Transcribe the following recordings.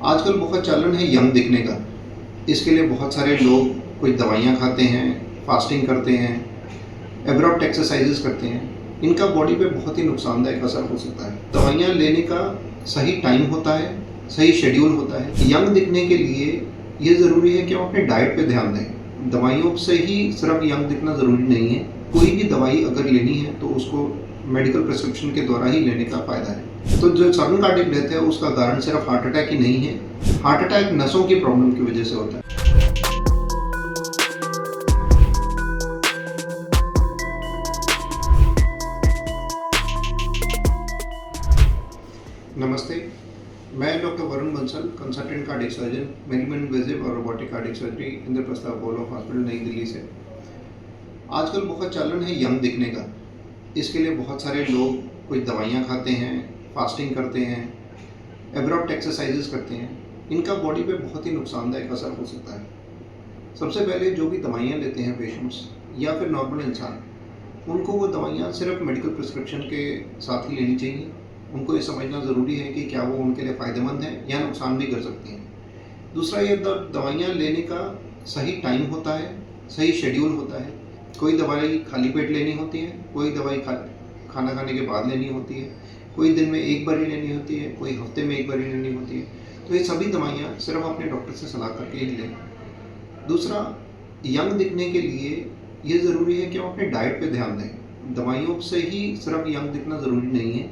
आजकल बहुत चलन है यंग दिखने का। इसके लिए बहुत सारे लोग कोई दवाइयाँ खाते हैं, फास्टिंग करते हैं, एब्रॉप्ट एक्सरसाइजेस करते हैं। इनका बॉडी पे बहुत ही नुकसानदायक असर हो सकता है। दवाइयाँ लेने का सही टाइम होता है, सही शेड्यूल होता है। यंग दिखने के लिए ये ज़रूरी है कि हम अपने डाइट पे ध्यान दें। दवाइयों से ही सिर्फ यंग दिखना ज़रूरी नहीं है। कोई भी दवाई अगर लेनी है तो उसको मेडिकल प्रिस्क्रिप्शन के द्वारा ही लेने का फ़ायदा है। तो जो सडन कार्डियक डेथ है उसका कारण सिर्फ हार्ट अटैक ही नहीं है। हार्ट अटैक नसों की प्रॉब्लम की वजह से होता है। नमस्ते, मैं doctor Varun Bansal, consultant cardiac surgeon, minimum invasive और robotic cardiac surgery Indraprastha Apollo hospital Nai Delhi से। आजकल बहुत चलन है यंग दिखने का। इसके लिए बहुत सारे लोग कोई दवाइयाँ खाते हैं, फास्टिंग करते हैं, एब्रॉप्ट एक्सरसाइजेस करते हैं। इनका बॉडी पे बहुत ही नुकसानदायक असर हो सकता है। सबसे पहले जो भी दवाइयाँ लेते हैं पेशेंट्स या फिर नॉर्मल इंसान, उनको वो दवाइयाँ सिर्फ मेडिकल प्रिस्क्रिप्शन के साथ ही लेनी चाहिए। उनको ये समझना ज़रूरी है कि क्या वो उनके लिए फ़ायदेमंद है या नुकसान भी कर सकती हैं। दूसरा, ये दवाइयाँ लेने का सही टाइम होता है, सही शेड्यूल होता है। कोई दवाई खाली पेट लेनी होती है, कोई दवाई खाना खाने के बाद लेनी होती है, कोई दिन में एक बार ही लेनी होती है, कोई हफ्ते में एक बार ही लेनी होती है। तो ये सभी दवाइयाँ सिर्फ अपने डॉक्टर से सलाह करके ही लें। दूसरा, यंग दिखने के लिए ये ज़रूरी है कि हम अपने डाइट पे ध्यान दें। दवाइयों से ही सिर्फ यंग दिखना ज़रूरी नहीं है।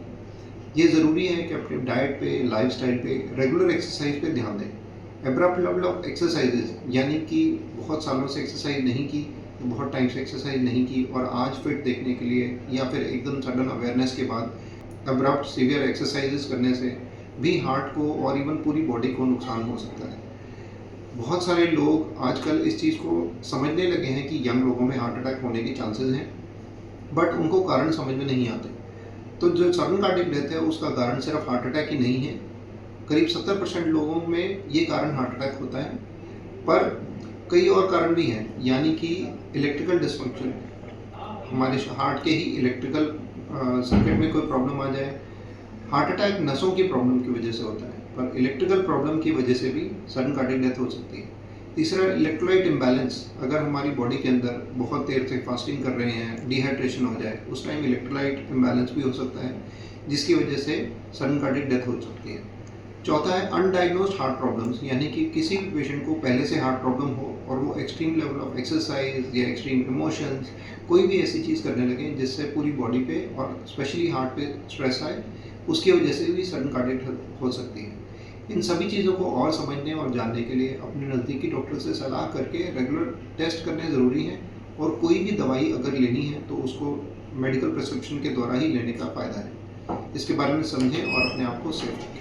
ये ज़रूरी है कि अपने डाइट पे, लाइफस्टाइल पे, रेगुलर एक्सरसाइज पे ध्यान दें। एब्रप्ट लेवल ऑफ एक्सरसाइजेज यानी कि बहुत सालों से एक्सरसाइज नहीं की, बहुत टाइम से एक्सरसाइज नहीं की और आज फिट देखने के लिए या फिर एकदम सडन अवेयरनेस के बाद एब्रप्ट सीवियर एक्सरसाइजेस करने से भी हार्ट को और इवन पूरी बॉडी को नुकसान हो सकता है। बहुत सारे लोग आजकल इस चीज़ को समझने लगे हैं कि यंग लोगों में हार्ट अटैक होने के चांसेस हैं, बट उनको कारण समझ में नहीं आते। तो जो सडन कार्डियक डेथ है उसका कारण सिर्फ हार्ट अटैक ही नहीं है। करीब 70% लोगों में ये कारण हार्ट अटैक होता है, पर कई और कारण भी हैं, यानी कि इलेक्ट्रिकल डिसफंक्शन, हमारे हार्ट के ही इलेक्ट्रिकल सर्किट में कोई प्रॉब्लम आ जाए। हार्ट अटैक नसों की प्रॉब्लम की वजह से होता है, पर इलेक्ट्रिकल प्रॉब्लम की वजह से भी सडन कार्डियक डेथ हो सकती है। तीसरा, इलेक्ट्रोलाइट इम्बैलेंस। अगर हमारी बॉडी के अंदर बहुत देर से फास्टिंग कर रहे हैं, डिहाइड्रेशन हो जाए, उस टाइम इलेक्ट्रोलाइट इम्बैलेंस भी हो सकता है, जिसकी वजह से सडन कार्डियक डेथ हो सकती है। चौथा है अनडायग्नोस्ड हार्ट प्रॉब्लम्स, यानी कि किसी भी पेशेंट को पहले से हार्ट प्रॉब्लम हो और वो एक्सट्रीम लेवल ऑफ एक्सरसाइज या एक्सट्रीम इमोशंस, कोई भी ऐसी चीज़ करने लगे जिससे पूरी बॉडी पे और स्पेशली हार्ट पे स्ट्रेस आए, उसकी वजह से भी सडन कार्डियक डेथ हो सकती है। इन सभी चीज़ों को और समझने और जानने के लिए अपने नज़दीकी डॉक्टर से सलाह करके रेगुलर टेस्ट करने ज़रूरी है। और कोई भी दवाई अगर लेनी है तो उसको मेडिकल प्रिस्क्रिप्शन के द्वारा ही लेने का फ़ायदा है। इसके बारे में समझें और अपने आप को सेफ रखें।